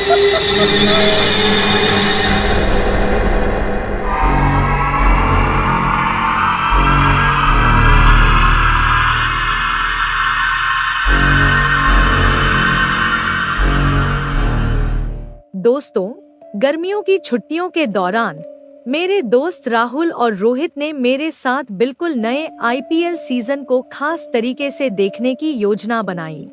दोस्तों, गर्मियों की छुट्टियों के दौरान मेरे दोस्त राहुल और रोहित ने मेरे साथ बिल्कुल नए आईपीएल सीजन को खास तरीके से देखने की योजना बनाई।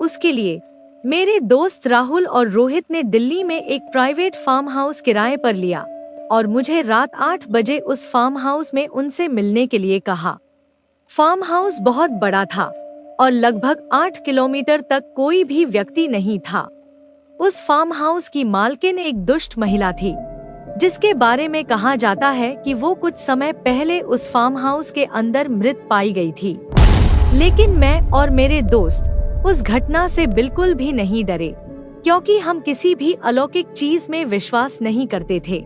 उसके लिए मेरे दोस्त राहुल और रोहित ने दिल्ली में एक प्राइवेट फार्म हाउस किराए पर लिया और मुझे रात 8 बजे उस फार्म हाउस में उनसे मिलने के लिए कहा। फार्म हाउस बहुत बड़ा था और लगभग 8 किलोमीटर तक कोई भी व्यक्ति नहीं था। उस फार्म हाउस की मालकिन एक दुष्ट महिला थी, जिसके बारे में कहा जाता है कि वो कुछ समय पहले उस फार्म हाउस के अंदर मृत पाई गई थी। लेकिन मैं और मेरे दोस्त उस घटना से बिल्कुल भी नहीं डरे, क्योंकि हम किसी भी अलौकिक चीज में विश्वास नहीं करते थे।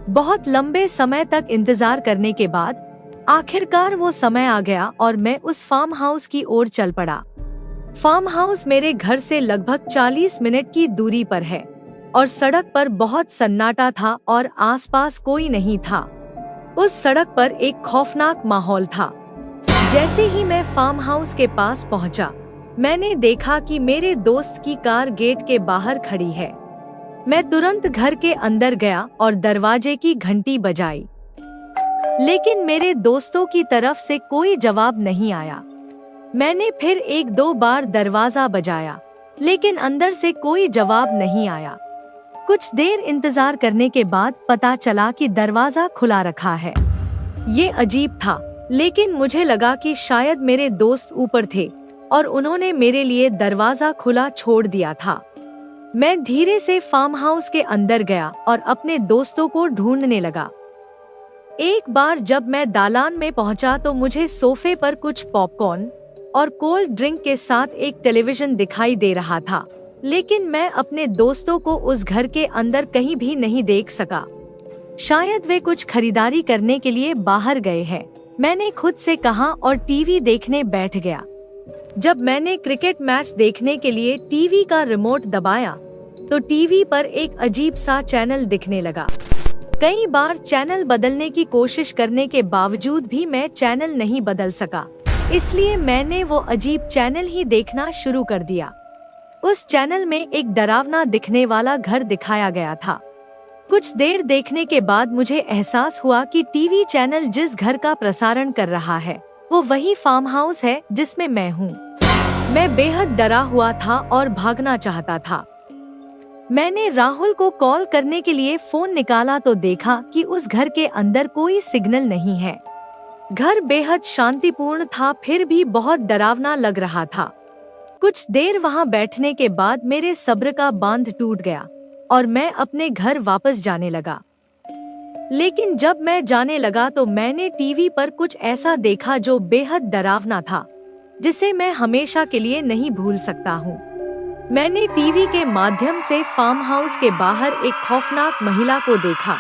बहुत लंबे समय तक इंतजार करने के बाद आखिरकार वो समय आ गया और मैं उस फार्म हाउस की ओर चल पड़ा। फार्म हाउस मेरे घर से लगभग 40 मिनट की दूरी पर है और सड़क पर बहुत सन्नाटा था और आसपास कोई नहीं था। उस सड़क पर एक खौफनाक माहौल था। जैसे ही मैं फार्म हाउस के पास पहुंचा, मैंने देखा कि मेरे दोस्त की कार गेट के बाहर खड़ी है। मैं तुरंत घर के अंदर गया और दरवाजे की घंटी बजाई, लेकिन मेरे दोस्तों की तरफ से कोई जवाब नहीं आया। मैंने फिर 1-2 बार दरवाजा बजाया, लेकिन अंदर से कोई जवाब नहीं आया। कुछ देर इंतजार करने के बाद पता चला कि दरवाजा खुला रखा है। ये अजीब था, लेकिन मुझे लगा कि शायद मेरे दोस्त ऊपर थे और उन्होंने मेरे लिए दरवाजा खुला छोड़ दिया था। मैं धीरे से फार्म हाउस के अंदर गया और अपने दोस्तों को ढूंढने लगा। एक बार जब मैं दालान में पहुंचा तो मुझे सोफे पर कुछ पॉपकॉर्न और कोल्ड ड्रिंक के साथ एक टेलीविजन दिखाई दे रहा था, लेकिन मैं अपने दोस्तों को उस घर के अंदर कहीं भी नहीं देख सका। शायद वे कुछ खरीदारी करने के लिए बाहर गए हैं, मैंने खुद से कहा और टीवी देखने बैठ गया। जब मैंने क्रिकेट मैच देखने के लिए टीवी का रिमोट दबाया तो टीवी पर एक अजीब सा चैनल दिखने लगा। कई बार चैनल बदलने की कोशिश करने के बावजूद भी मैं चैनल नहीं बदल सका, इसलिए मैंने वो अजीब चैनल ही देखना शुरू कर दिया। उस चैनल में एक डरावना दिखने वाला घर दिखाया गया था। कुछ देर देखने के बाद मुझे एहसास हुआ कि टीवी चैनल जिस घर का प्रसारण कर रहा है वो वही फार्म हाउस है जिसमें मैं हूँ। मैं बेहद डरा हुआ था और भागना चाहता था। मैंने राहुल को कॉल करने के लिए फोन निकाला तो देखा कि उस घर के अंदर कोई सिग्नल नहीं है। घर बेहद शांतिपूर्ण था, फिर भी बहुत डरावना लग रहा था। कुछ देर वहां बैठने के बाद मेरे सब्र का बांध टूट गया और मैं अपने घर वापस जाने लगा। लेकिन जब मैं जाने लगा तो मैंने टीवी पर कुछ ऐसा देखा जो बेहद डरावना था, जिसे मैं हमेशा के लिए नहीं भूल सकता हूँ। मैंने टीवी के माध्यम से फार्म हाउस के बाहर एक खौफनाक महिला को देखा।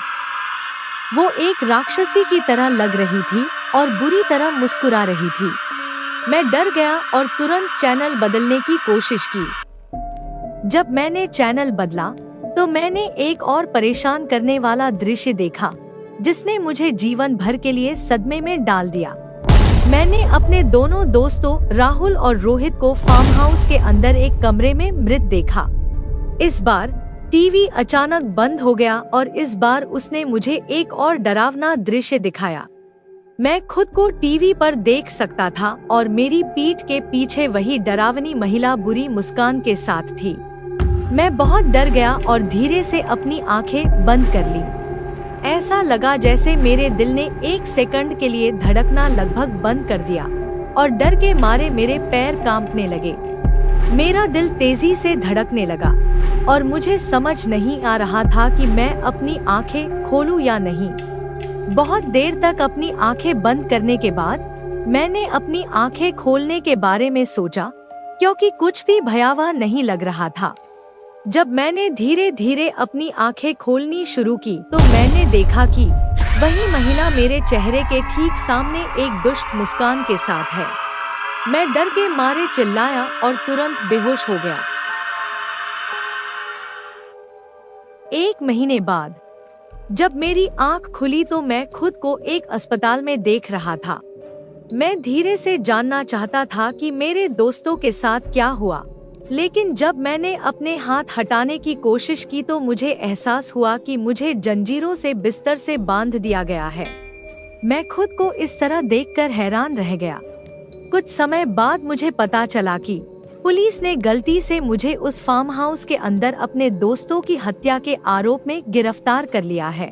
वो एक राक्षसी की तरह लग रही थी और बुरी तरह मुस्कुरा रही थी। मैं डर गया और तुरंत चैनल बदलने की कोशिश की। जब मैंने चैनल बदला तो मैंने एक और परेशान करने वाला दृश्य देखा, जिसने मुझे जीवन भर के लिए सदमे में डाल दिया। मैंने अपने दोनों दोस्तों राहुल और रोहित को फार्म हाउस के अंदर एक कमरे में मृत देखा। इस बार टीवी अचानक बंद हो गया और इस बार उसने मुझे एक और डरावना दृश्य दिखाया। मैं खुद को टीवी पर देख सकता था और मेरी पीठ के पीछे वही डरावनी महिला बुरी मुस्कान के साथ थी। मैं बहुत डर गया और धीरे से अपनी आंखें बंद कर ली। ऐसा लगा जैसे मेरे दिल ने 1 सेकंड के लिए धड़कना लगभग बंद कर दिया और डर के मारे मेरे पैर कांपने लगे। मेरा दिल तेजी से धड़कने लगा और मुझे समझ नहीं आ रहा था कि मैं अपनी आंखें खोलूं या नहीं। बहुत देर तक अपनी आंखें बंद करने के बाद मैंने अपनी आंखें खोलने के बारे में सोचा, क्योंकि कुछ भी भयावह नहीं लग रहा था। जब मैंने धीरे धीरे अपनी आंखें खोलनी शुरू की तो मैंने देखा कि वही महिला मेरे चेहरे के ठीक सामने एक दुष्ट मुस्कान के साथ है। मैं डर के मारे चिल्लाया और तुरंत बेहोश हो गया। 1 महीने बाद जब मेरी आंख खुली तो मैं खुद को एक अस्पताल में देख रहा था। मैं धीरे से जानना चाहता था कि मेरे दोस्तों के साथ क्या हुआ, लेकिन जब मैंने अपने हाथ हटाने की कोशिश की तो मुझे एहसास हुआ कि मुझे जंजीरों से बिस्तर से बांध दिया गया है। मैं खुद को इस तरह देखकर हैरान रह गया। कुछ समय बाद मुझे पता चला कि पुलिस ने गलती से मुझे उस फार्म हाउस के अंदर अपने दोस्तों की हत्या के आरोप में गिरफ्तार कर लिया है।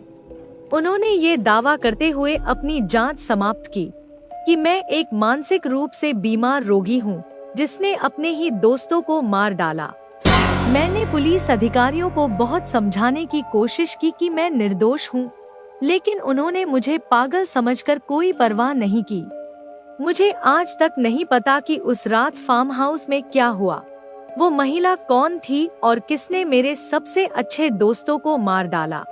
उन्होंने ये दावा करते हुए अपनी जांच समाप्त की कि मैं एक मानसिक रूप से बीमार रोगी हूँ जिसने अपने ही दोस्तों को मार डाला। मैंने पुलिस अधिकारियों को बहुत समझाने की कोशिश की कि मैं निर्दोष हूँ, लेकिन उन्होंने मुझे पागल समझकर कोई परवाह नहीं की। मुझे आज तक नहीं पता कि उस रात फार्म हाउस में क्या हुआ, वो महिला कौन थी और किसने मेरे सबसे अच्छे दोस्तों को मार डाला।